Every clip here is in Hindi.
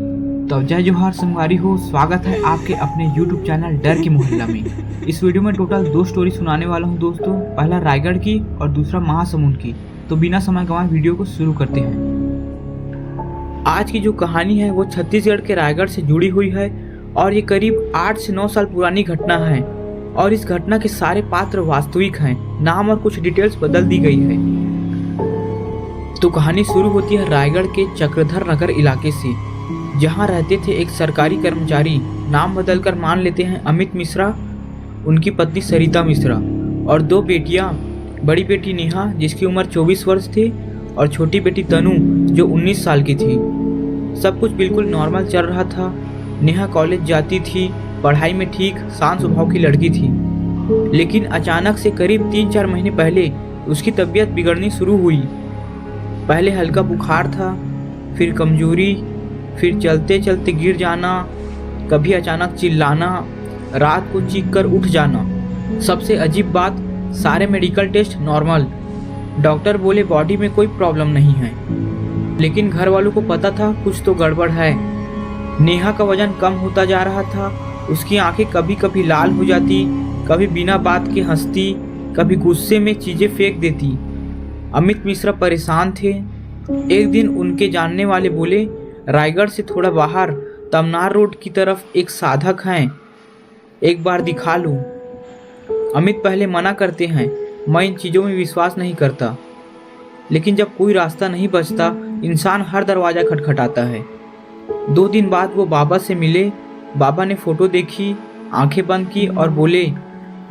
तो जय जोहार संगवारी हो, स्वागत है आपके अपने YouTube चैनल डर के मोहल्ला में। इस वीडियो में टोटल 2 स्टोरी सुनाने वाला हूं दोस्तों। पहला रायगढ़ की और दूसरा महासमुंद की। तो बिना समय गंवाए वीडियो को शुरू करते हैं। आज की जो कहानी है वो छत्तीसगढ़ के रायगढ़ से जुड़ी हुई है और ये करीब 8 से 9 साल पुरानी घटना है और इस घटना के सारे पात्र वास्तविक हैं। नाम और कुछ डिटेल्स बदल दी गई है। तो कहानी शुरू होती है रायगढ़ के चक्रधर नगर इलाके से, जहां रहते थे एक सरकारी कर्मचारी। नाम बदलकर मान लेते हैं अमित मिश्रा, उनकी पत्नी सरिता मिश्रा और 2 बेटियां। बड़ी बेटी नेहा जिसकी उम्र 24 वर्ष थी और छोटी बेटी तनु जो 19 साल की थी। सब कुछ बिल्कुल नॉर्मल चल रहा था। नेहा कॉलेज जाती थी, पढ़ाई में ठीक शांत स्वभाव की लड़की थी, लेकिन अचानक से करीब 3-4 महीने पहले उसकी तबीयत बिगड़नी शुरू हुई। पहले हल्का बुखार था, फिर कमजोरी, फिर चलते चलते गिर जाना, कभी अचानक चिल्लाना, रात को चीख कर उठ जाना। सबसे अजीब बात, सारे मेडिकल टेस्ट नॉर्मल, डॉक्टर बोले बॉडी में कोई प्रॉब्लम नहीं है, लेकिन घर वालों को पता था कुछ तो गड़बड़ है। नेहा का वजन कम होता जा रहा था, उसकी आंखें कभी कभी लाल हो जाती, कभी बिना बात के हंसती, कभी गुस्से में चीजें फेंक देती। अमित मिश्रा परेशान थे। एक दिन उनके जानने वाले बोले, रायगढ़ से थोड़ा बाहर तमनार रोड की तरफ एक साधक हैं, एक बार दिखा लो। अमित पहले मना करते हैं, मैं इन चीज़ों में विश्वास नहीं करता, लेकिन जब कोई रास्ता नहीं बचता इंसान हर दरवाज़ा खटखटाता है। 2 दिन बाद वो बाबा से मिले। बाबा ने फ़ोटो देखी, आंखें बंद की और बोले,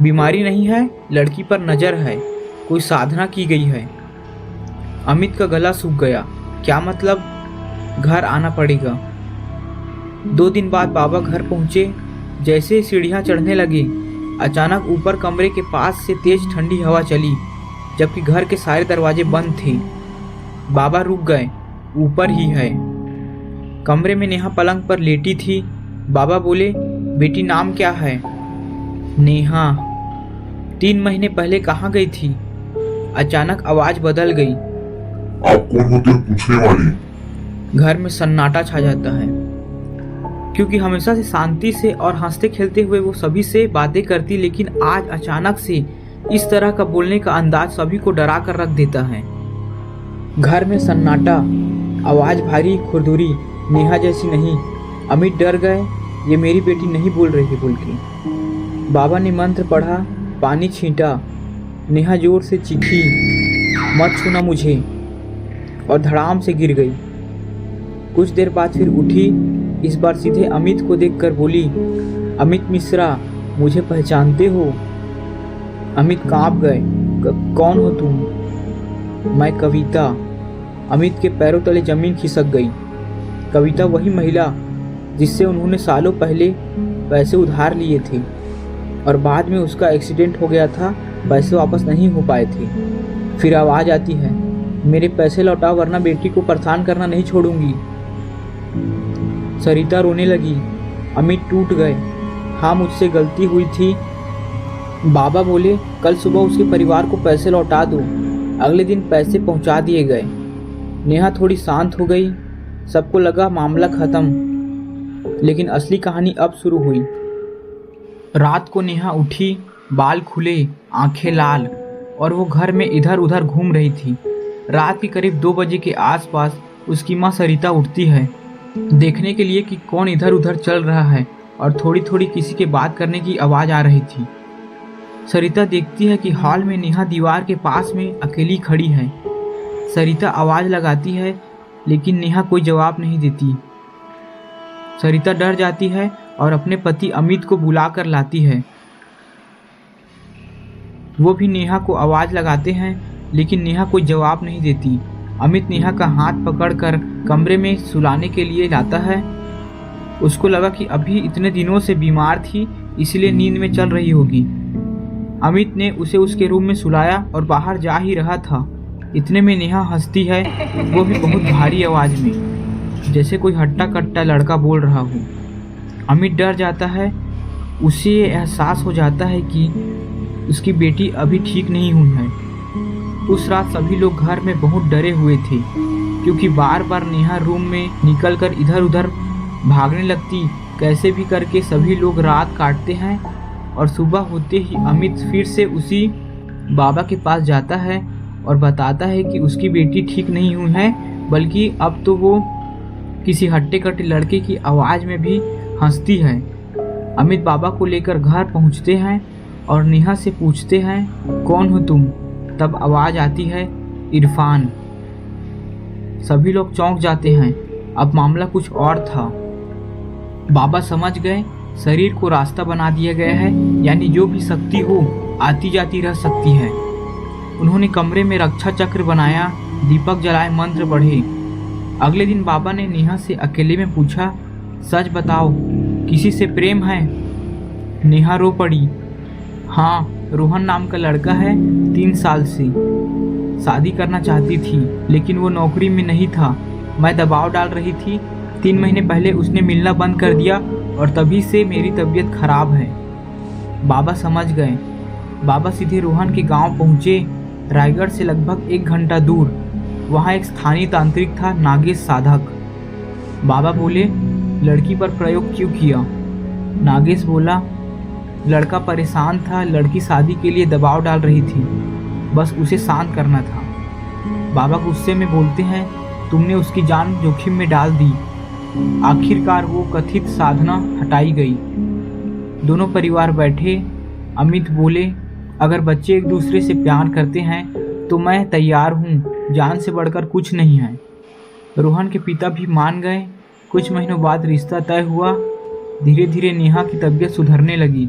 बीमारी नहीं है, लड़की पर नज़र है, कोई साधना की गई है। अमित का गला सूख गया। क्या मतलब? घर आना पड़ेगा। 2 दिन बाद बाबा घर पहुंचे। जैसे ही सीढ़ियां चढ़ने लगे, अचानक ऊपर कमरे के पास से तेज ठंडी हवा चली, जबकि घर के सारे दरवाजे बंद थे। बाबा रुक गए। ऊपर ही है। कमरे में नेहा पलंग पर लेटी थी। बाबा बोले, बेटी नाम क्या है? नेहा। 3 महीने पहले कहाँ गई थी? अचानक आवाज बदल गई। आप कौन होते हैं पूछने वाली? घर में सन्नाटा छा जाता है, क्योंकि हमेशा से शांति से और हंसते खेलते हुए वो सभी से बातें करती, लेकिन आज अचानक से इस तरह का बोलने का अंदाज सभी को डरा कर रख देता है। घर में सन्नाटा, आवाज भारी खुरदुरी, नेहा जैसी नहीं। अमित डर गए, ये मेरी बेटी नहीं बोल रही है बोल के। बाबा ने मंत्र पढ़ा, पानी छींटा। नेहा जोर से चीखी, मत छूना मुझे, और धड़ाम से गिर गई। कुछ देर बाद फिर उठी, इस बार सीधे अमित को देखकर बोली, अमित मिश्रा, मुझे पहचानते हो? अमित कांप गए। कौन हो तुम? मैं कविता। अमित के पैरों तले जमीन खिसक गई। कविता वही महिला जिससे उन्होंने सालों पहले पैसे उधार लिए थे और बाद में उसका एक्सीडेंट हो गया था, पैसे वापस नहीं हो पाए थे। फिर आवाज़ आती है, मेरे पैसे लौटाओ वरना बेटी को परेशान करना नहीं छोड़ूंगी। सरिता रोने लगी। अमित टूट गए। हाँ, मुझसे गलती हुई थी। बाबा बोले, कल सुबह उसके परिवार को पैसे लौटा दो। अगले दिन पैसे पहुंचा दिए गए। नेहा थोड़ी शांत हो गई। सबको लगा मामला खत्म, लेकिन असली कहानी अब शुरू हुई। रात को नेहा उठी, बाल खुले, आंखें लाल, और वो घर में इधर उधर घूम रही थी। रात के करीब 2 बजे के आसपास उसकी माँ सरिता उठती है, देखने के लिए कि कौन इधर उधर चल रहा है, और थोड़ी थोड़ी किसी के बात करने की आवाज़ आ रही थी। सरिता देखती है कि हॉल में नेहा दीवार के पास में अकेली खड़ी है। सरिता आवाज़ लगाती है, लेकिन नेहा कोई जवाब नहीं देती। सरिता डर जाती है और अपने पति अमित को बुला कर लाती है। वो भी नेहा को आवाज़ लगाते हैं, लेकिन नेहा कोई जवाब नहीं देती। अमित नेहा का हाथ पकड़कर कमरे में सुलाने के लिए लाता है। उसको लगा कि अभी इतने दिनों से बीमार थी, इसलिए नींद में चल रही होगी। अमित ने उसे उसके रूम में सुलाया और बाहर जा ही रहा था, इतने में नेहा हंसती है, वो भी बहुत भारी आवाज़ में, जैसे कोई हट्टा कट्टा लड़का बोल रहा हो। अमित डर जाता है। उसे ये एहसास हो जाता है कि उसकी बेटी अभी ठीक नहीं हुई है। उस रात सभी लोग घर में बहुत डरे हुए थे, क्योंकि बार बार नेहा रूम में निकलकर इधर उधर भागने लगती। कैसे भी करके सभी लोग रात काटते हैं और सुबह होते ही अमित फिर से उसी बाबा के पास जाता है और बताता है कि उसकी बेटी ठीक नहीं हुई है, बल्कि अब तो वो किसी हट्टे कट्टे लड़के की आवाज़ में भी हंसती है। अमित बाबा को लेकर घर पहुंचते हैं और नेहा से पूछते हैं, कौन हो तुम? तब आवाज़ आती है, इरफान। सभी लोग चौंक जाते हैं। अब मामला कुछ और था। बाबा समझ गए शरीर को रास्ता बना दिया गया है, यानी जो भी शक्ति हो आती जाती रह सकती है। उन्होंने कमरे में रक्षा चक्र बनाया, दीपक जलाए, मंत्र पढ़े। अगले दिन बाबा ने नेहा से अकेले में पूछा, सच बताओ, किसी से प्रेम है? नेहा रो पड़ी। हाँ, रोहन नाम का लड़का है, 3 साल से। शादी करना चाहती थी, लेकिन वो नौकरी में नहीं था। मैं दबाव डाल रही थी। 3 महीने पहले उसने मिलना बंद कर दिया और तभी से मेरी तबीयत खराब है। बाबा समझ गए। बाबा सीधे रोहन के गांव पहुंचे, रायगढ़ से लगभग 1 घंटा दूर। वहाँ एक स्थानीय तांत्रिक था, नागेश साधक। बाबा बोले, लड़की पर प्रयोग क्यों किया? नागेश बोला, लड़का परेशान था, लड़की शादी के लिए दबाव डाल रही थी, बस उसे शांत करना था। बाबा गुस्से में बोलते हैं, तुमने उसकी जान जोखिम में डाल दी। आखिरकार वो कथित साधना हटाई गई। दोनों परिवार बैठे। अमित बोले, अगर बच्चे एक दूसरे से प्यार करते हैं तो मैं तैयार हूँ, जान से बढ़कर कुछ नहीं है। रोहन के पिता भी मान गए। कुछ महीनों बाद रिश्ता तय हुआ। धीरे धीरे नेहा की तबीयत सुधरने लगी।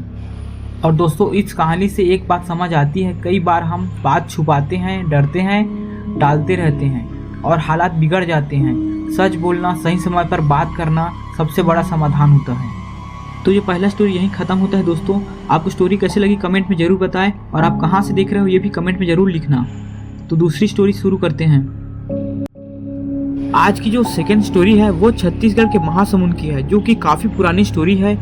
और दोस्तों, इस कहानी से एक बात समझ आती है, कई बार हम बात छुपाते हैं, डरते हैं, टालते रहते हैं और हालात बिगड़ जाते हैं। सच बोलना, सही समय पर बात करना सबसे बड़ा समाधान होता है। तो ये पहला स्टोरी यहीं ख़त्म होता है। दोस्तों, आपको स्टोरी कैसे लगी कमेंट में ज़रूर बताएं और आप कहाँ से देख रहे हो ये भी कमेंट में ज़रूर लिखना। तो दूसरी स्टोरी शुरू करते हैं। आज की जो सेकेंड स्टोरी है वो छत्तीसगढ़ के महासमुंद की है, जो कि काफ़ी पुरानी स्टोरी है।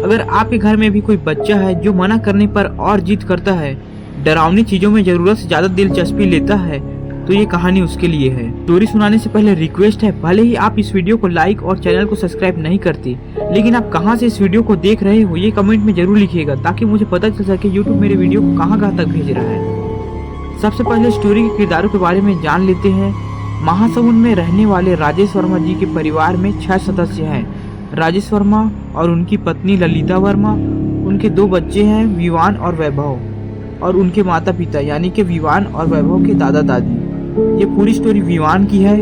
अगर आपके घर में भी कोई बच्चा है जो मना करने पर और जिद करता है, डरावनी चीज़ों में ज़रूरत से ज़्यादा दिलचस्पी लेता है, तो ये कहानी उसके लिए है। स्टोरी सुनाने से पहले रिक्वेस्ट है, भले ही आप इस वीडियो को लाइक और चैनल को सब्सक्राइब नहीं करते, लेकिन आप कहां से इस वीडियो को देख रहे हो ये कमेंट में जरूर लिखिएगा, ताकि मुझे पता चल सके यूट्यूब मेरे वीडियो को कहां तक भेज रहा है। सबसे पहले स्टोरी के किरदारों के बारे में जान लेते हैं। महासमुंद में रहने वाले राजेश वर्मा जी के परिवार में 6 सदस्य हैं। राजेश वर्मा और उनकी पत्नी ललिता वर्मा, उनके 2 बच्चे हैं, विवान और वैभव, और उनके माता पिता यानी कि विवान और वैभव के दादा दादी। ये पूरी स्टोरी विवान की है।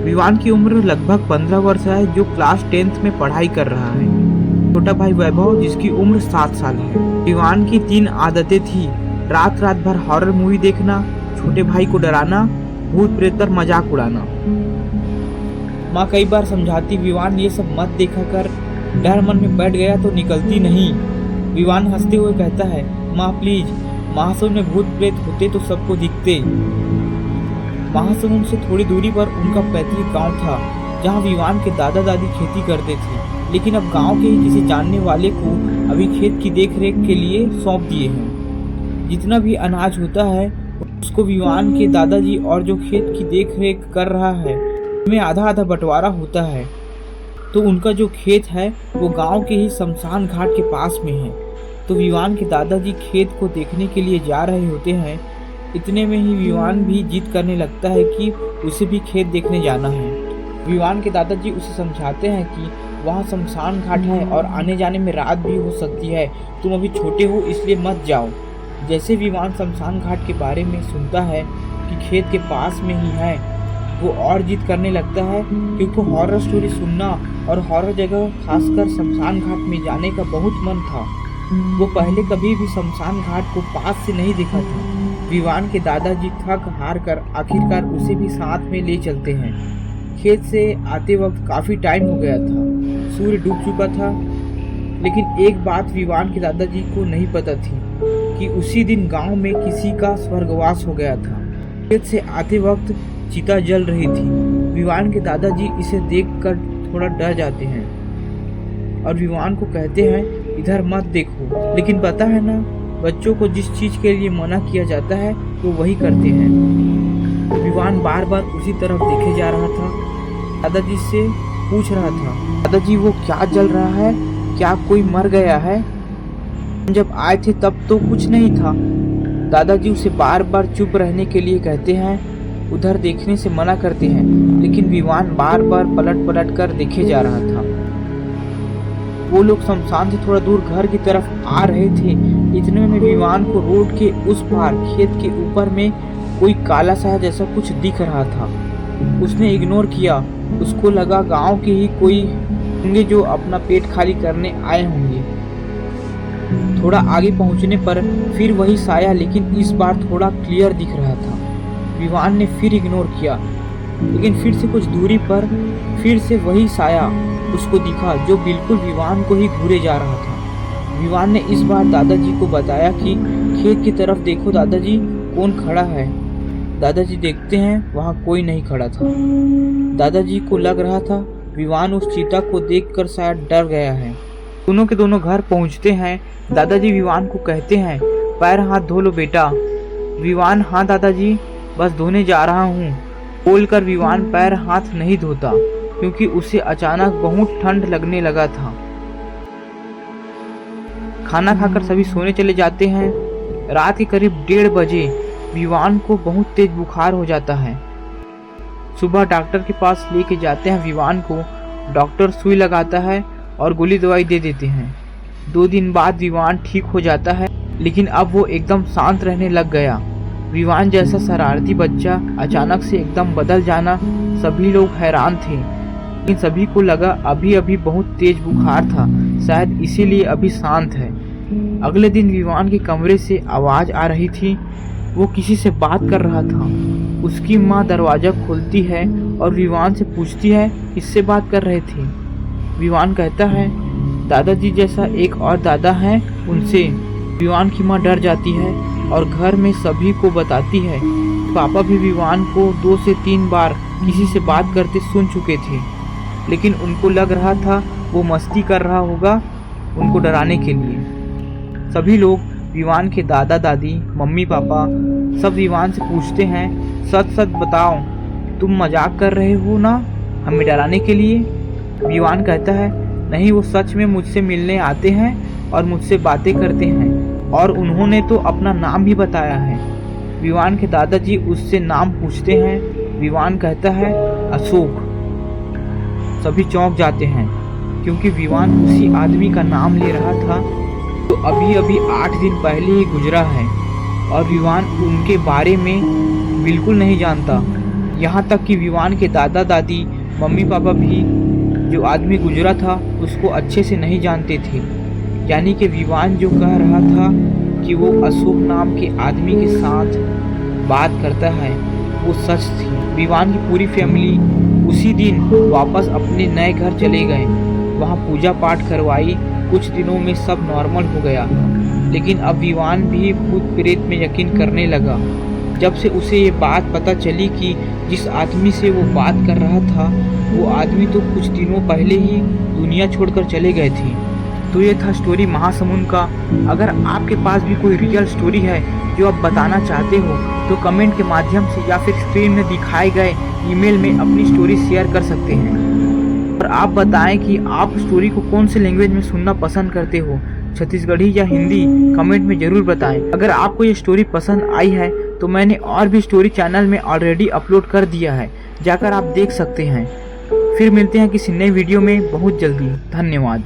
विवान की उम्र लगभग 15 वर्ष है, जो क्लास 10th में पढ़ाई कर रहा है। छोटा भाई वैभव, जिसकी उम्र 7 साल है। विवान की 3 आदतें थी, रात भर हॉरर मूवी देखना, छोटे भाई को डराना, भूत प्रेत पर मजाक उड़ाना। माँ कई बार समझाती, विवान ये सब मत देखा कर, डर मन में बैठ गया तो निकलती नहीं। विवान हंसते हुए कहता है, माँ प्लीज, महासमुंद में भूत प्रेत होते तो सबको दिखते। महासमुंद से थोड़ी दूरी पर उनका पैतृक गांव था, जहां विवान के दादा दादी खेती करते थे, लेकिन अब गांव के ही किसी जानने वाले को अभी खेत की देखरेख के लिए सौंप दिए हैं। जितना भी अनाज होता है उसको विवान के दादाजी और जो खेत की देखरेख कर रहा है उसमें आधा आधा बंटवारा होता है। तो उनका जो खेत है वो गांव के ही शमशान घाट के पास में है। तो विवान के दादाजी खेत को देखने के लिए जा रहे होते हैं। इतने में ही विवान भी जिद करने लगता है कि उसे भी खेत देखने जाना है। विवान के दादाजी उसे समझाते हैं कि वहाँ शमशान घाट है और आने जाने में रात भी हो सकती है, तुम अभी छोटे हो इसलिए मत जाओ। जैसे विवान शमशान घाट के बारे में सुनता है कि खेत के पास में ही है, वो और जिद करने लगता है, क्योंकि हॉरर स्टोरी सुनना और हॉरर जगह खासकर शमशान घाट में जाने का बहुत मन था। वो पहले कभी भी शमशान घाट को पास से नहीं देखा था। विवान के दादाजी थक हार कर आखिरकार उसे भी साथ में ले चलते हैं। खेत से आते वक्त काफ़ी टाइम हो गया था, सूर्य डूब चुका था। लेकिन एक बात विवान के दादाजी को नहीं पता थी कि उसी दिन गांव में किसी का स्वर्गवास हो गया था। खेत से आते वक्त चिता जल रही थी। विवान के दादाजी इसे देखकर थोड़ा डर जाते हैं और विवान को कहते हैं, इधर मत देखो। लेकिन पता है ना, बच्चों को जिस चीज़ के लिए मना किया जाता है वो वही करते हैं। विवान बार बार उसी तरफ देखे जा रहा था। दादाजी से पूछ रहा था, दादाजी वो क्या जल रहा है, क्या कोई मर गया है? जब आए थे तब तो कुछ नहीं था। दादाजी उसे बार बार चुप रहने के लिए कहते हैं, उधर देखने से मना करते हैं, लेकिन विवान बार बार पलट पलट कर देखे जा रहा था। वो लोग शमशान से थोड़ा दूर घर की तरफ आ रहे थे। इतने में विवान को रोड के उस पार खेत के ऊपर में कोई काला सा जैसा कुछ दिख रहा था। उसने इग्नोर किया। उसको लगा गांव के ही कोई होंगे जो अपना पेट खाली करने आए होंगे। थोड़ा आगे पहुंचने पर फिर वही साया, लेकिन इस बार थोड़ा क्लियर दिख रहा था। विवान ने फिर इग्नोर किया, लेकिन फिर से कुछ दूरी पर फिर से वही साया उसको दिखा, जो बिल्कुल विवान को ही घूरे जा रहा था। विवान ने इस बार दादाजी को बताया कि खेत की तरफ देखो दादाजी, कौन खड़ा है। दादाजी देखते हैं, वहाँ कोई नहीं खड़ा था। दादाजी को लग रहा था विवान उस चीता को देखकर शायद डर गया है। दोनों के दोनों घर पहुँचते हैं। दादाजी विवान को कहते हैं, पैर हाथ धो लो बेटा। विवान, हाँ दादाजी, बस धोने जा रहा हूँ बोलकर विवान पैर हाथ नहीं धोता, क्योंकि उसे अचानक बहुत ठंड लगने लगा था। खाना खाकर सभी सोने चले जाते हैं। रात के करीब 1:30 बजे विवान को बहुत तेज बुखार हो जाता है। सुबह डॉक्टर के पास लेके जाते हैं विवान को। डॉक्टर सुई लगाता है और गोली दवाई दे देते हैं। 2 दिन बाद विवान ठीक हो जाता है, लेकिन अब वो एकदम शांत रहने लग गया। विवान जैसा शरारती बच्चा अचानक से एकदम बदल जाना, सभी लोग हैरान थे, लेकिन सभी को लगा अभी अभी बहुत तेज बुखार था, शायद इसीलिए अभी शांत है। अगले दिन विवान के कमरे से आवाज़ आ रही थी। वो किसी से बात कर रहा था। उसकी माँ दरवाज़ा खोलती है और विवान से पूछती है, किससे बात कर रहे थे? विवान कहता है, दादाजी जैसा एक और दादा हैं, उनसे। विवान की माँ डर जाती है और घर में सभी को बताती है। पापा भी विवान को 2 से 3 बार किसी से बात करते सुन चुके थे, लेकिन उनको लग रहा था वो मस्ती कर रहा होगा, उनको डराने के लिए। सभी लोग विवान के दादा दादी, मम्मी पापा सब विवान से पूछते हैं, सच सच बताओ, तुम मजाक कर रहे हो ना हमें डराने के लिए? विवान कहता है, नहीं, वो सच में मुझसे मिलने आते हैं और मुझसे बातें करते हैं, और उन्होंने तो अपना नाम भी बताया है। विवान के दादाजी उससे नाम पूछते हैं। विवान कहता है, अशोक। सभी चौंक जाते हैं, क्योंकि विवान उसी आदमी का नाम ले रहा था तो अभी अभी 8 दिन पहले ही गुजरा है, और विवान उनके बारे में बिल्कुल नहीं जानता। यहाँ तक कि विवान के दादा दादी, मम्मी पापा भी जो आदमी गुजरा था उसको अच्छे से नहीं जानते थे। यानी कि विवान जो कह रहा था कि वो अशोक नाम के आदमी के साथ बात करता है, वो सच थी। विवान की पूरी फैमिली उसी दिन वापस अपने नए घर चले गए। वहाँ पूजा पाठ करवाई। कुछ दिनों में सब नॉर्मल हो गया, लेकिन अब विवान भी भूत प्रेत में यकीन करने लगा। जब से उसे ये बात पता चली कि जिस आदमी से वो बात कर रहा था वो आदमी तो कुछ दिनों पहले ही दुनिया छोड़कर चले गए थे। तो ये था स्टोरी महासमुंद का। अगर आपके पास भी कोई रियल स्टोरी है जो आप बताना चाहते हो तो कमेंट के माध्यम से या फिर स्क्रीन में दिखाए गए ईमेल में अपनी स्टोरी शेयर कर सकते हैं। और आप बताएं कि आप स्टोरी को कौन से लैंग्वेज में सुनना पसंद करते हो, छत्तीसगढ़ी या हिंदी, कमेंट में ज़रूर बताएं। अगर आपको ये स्टोरी पसंद आई है तो मैंने और भी स्टोरी चैनल में ऑलरेडी अपलोड कर दिया है, जाकर आप देख सकते हैं। फिर मिलते हैं किसी नए वीडियो में बहुत जल्दी। धन्यवाद।